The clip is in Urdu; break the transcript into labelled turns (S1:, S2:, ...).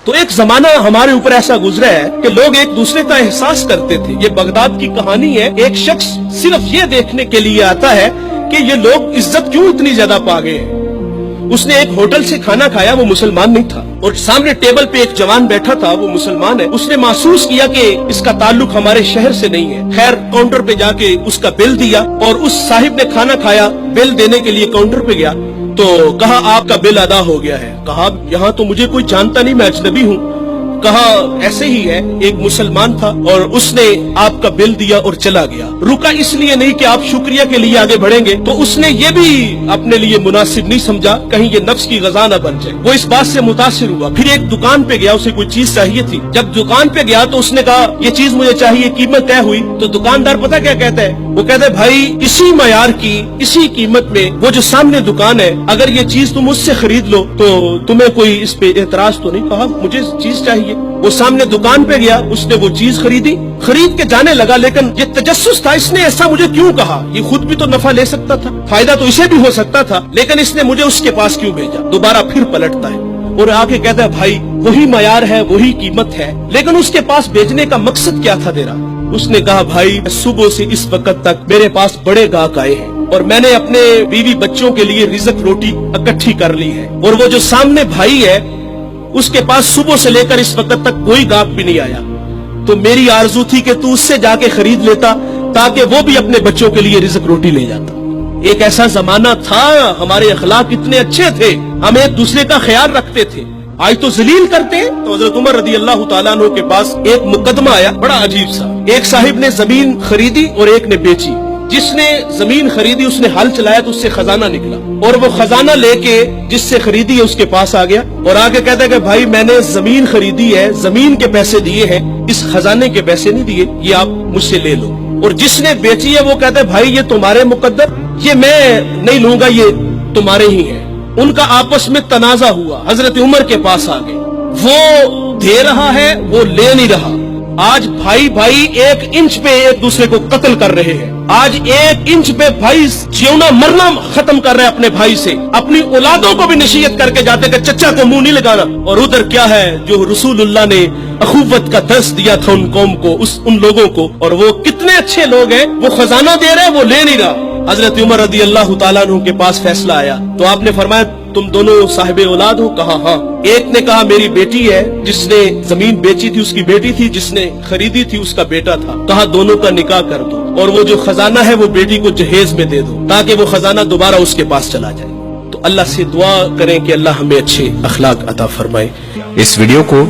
S1: تو ایک زمانہ ہمارے اوپر ایسا گزرا ہے کہ لوگ ایک دوسرے کا احساس کرتے تھے. یہ بغداد کی کہانی ہے. ایک شخص صرف یہ دیکھنے کے لیے آتا ہے کہ یہ لوگ عزت کیوں اتنی زیادہ پا گئے ہیں. اس نے ایک ہوٹل سے کھانا کھایا, وہ مسلمان نہیں تھا, اور سامنے ٹیبل پہ ایک جوان بیٹھا تھا, وہ مسلمان ہے. اس نے محسوس کیا کہ اس کا تعلق ہمارے شہر سے نہیں ہے. خیر کاؤنٹر پہ جا کے اس کا بل دیا, اور اس صاحب نے کھانا کھایا, بل دینے کے لیے کاؤنٹر پہ گیا تو کہا آپ کا بل ادا ہو گیا ہے. کہا یہاں تو مجھے کوئی جانتا نہیں, میں اجنبی ہوں. کہا ایسے ہی ہے, ایک مسلمان تھا اور اس نے آپ کا بل دیا اور چلا گیا. رکا اس لیے نہیں کہ آپ شکریہ کے لیے آگے بڑھیں گے, تو اس نے یہ بھی اپنے لیے مناسب نہیں سمجھا کہیں یہ نفس کی غذا نہ بن جائے. وہ اس بات سے متاثر ہوا. پھر ایک دکان پہ گیا, اسے کوئی چیز چاہیے تھی. جب دکان پہ گیا تو اس نے کہا یہ چیز مجھے چاہیے, قیمت طے ہوئی. تو دکاندار پتہ کیا کہتا ہے, وہ کہتا ہے بھائی اسی معیار کی اسی قیمت میں وہ جو سامنے دکان ہے, اگر یہ چیز تم اس سے خرید لو تو تمہیں کوئی اس پہ اعتراض تو نہیں. کہا مجھے چیز چاہیے. وہ سامنے دکان پہ گیا, اس نے وہ چیز خریدی, خرید کے جانے لگا. لیکن یہ تجسس تھا, اس نے ایسا مجھے کیوں کہا, یہ خود بھی تو نفع لے سکتا تھا, فائدہ تو اسے بھی ہو سکتا تھا, لیکن اس نے مجھے اس کے پاس کیوں بھیجا. دوبارہ پھر پلٹتا ہے اور آ کے کہتا ہے بھائی وہی معیار ہے, وہی قیمت ہے, لیکن اس کے پاس بھیجنے کا مقصد کیا تھا تیرا. اس نے کہا بھائی صبح سے اس وقت تک میرے پاس بڑے گاہک آئے ہیں اور میں نے اپنے بیوی بچوں کے لیے رزق روٹی اکٹھی کر لی ہے, اور وہ جو سامنے بھائی ہے اس کے پاس صبح سے لے کر اس وقت تک کوئی گاہک بھی نہیں آیا. تو میری آرزو تھی کہ تو اس سے جا کے خرید لیتا تاکہ وہ بھی اپنے بچوں کے لیے رزق روٹی لے جاتا. ایک ایسا زمانہ تھا, ہمارے اخلاق اتنے اچھے تھے, ہم ایک دوسرے کا خیال رکھتے تھے. آج تو ذلیل کرتے ہیں. تو حضرت عمر رضی اللہ تعالیٰ عنہ کے پاس ایک مقدمہ آیا بڑا عجیب سا. ایک صاحب نے زمین خریدی اور ایک نے بیچی. جس نے زمین خریدی اس نے ہل چلایا تو اس سے خزانہ نکلا, اور وہ خزانہ لے کے جس سے خریدی ہے اس کے پاس آ گیا اور آگے کہتا ہے کہ بھائی میں نے زمین خریدی ہے, زمین کے پیسے دیے ہیں, اس خزانے کے پیسے نہیں دیے, یہ آپ مجھ سے لے لو. اور جس نے بیچی ہے وہ کہتا ہے بھائی یہ تمہارے مقدر, یہ میں نہیں لوں گا, یہ تمہارے ہی ہیں. ان کا آپس میں تنازع ہوا, حضرت عمر کے پاس آ گئے. وہ دے رہا ہے, وہ لے نہیں رہا. آج بھائی بھائی ایک انچ پہ ایک دوسرے کو قتل کر رہے ہیں. آج ایک انچ پہ بھائی جیونا مرنا ختم کر رہے ہیں اپنے بھائی سے. اپنی اولادوں کو بھی نصیحت کر کے جاتے کہ چچا کو منہ نہیں لگانا. اور ادھر کیا ہے جو رسول اللہ نے اخوت کا درس دیا تھا ان قوم کو, ان لوگوں کو, اور وہ کتنے اچھے لوگ ہیں, وہ خزانہ دے رہے, وہ لے نہیں رہا. حضرت عمر رضی اللہ تعالیٰ عنہ کے پاس فیصلہ آیا تو آپ نے فرمایا تم دونوں صاحب اولاد ہو. کہا ہاں. ایک نے کہا میری بیٹی ہے, جس نے زمین بیچی تھی اس کی بیٹی تھی, جس نے خریدی تھی اس کا بیٹا تھا. کہا دونوں کا نکاح کر دو, اور وہ جو خزانہ ہے وہ بیٹی کو جہیز میں دے دو تاکہ وہ خزانہ دوبارہ اس کے پاس چلا جائے. تو اللہ سے دعا کریں کہ اللہ ہمیں اچھے اخلاق عطا فرمائے.
S2: اس ویڈیو کو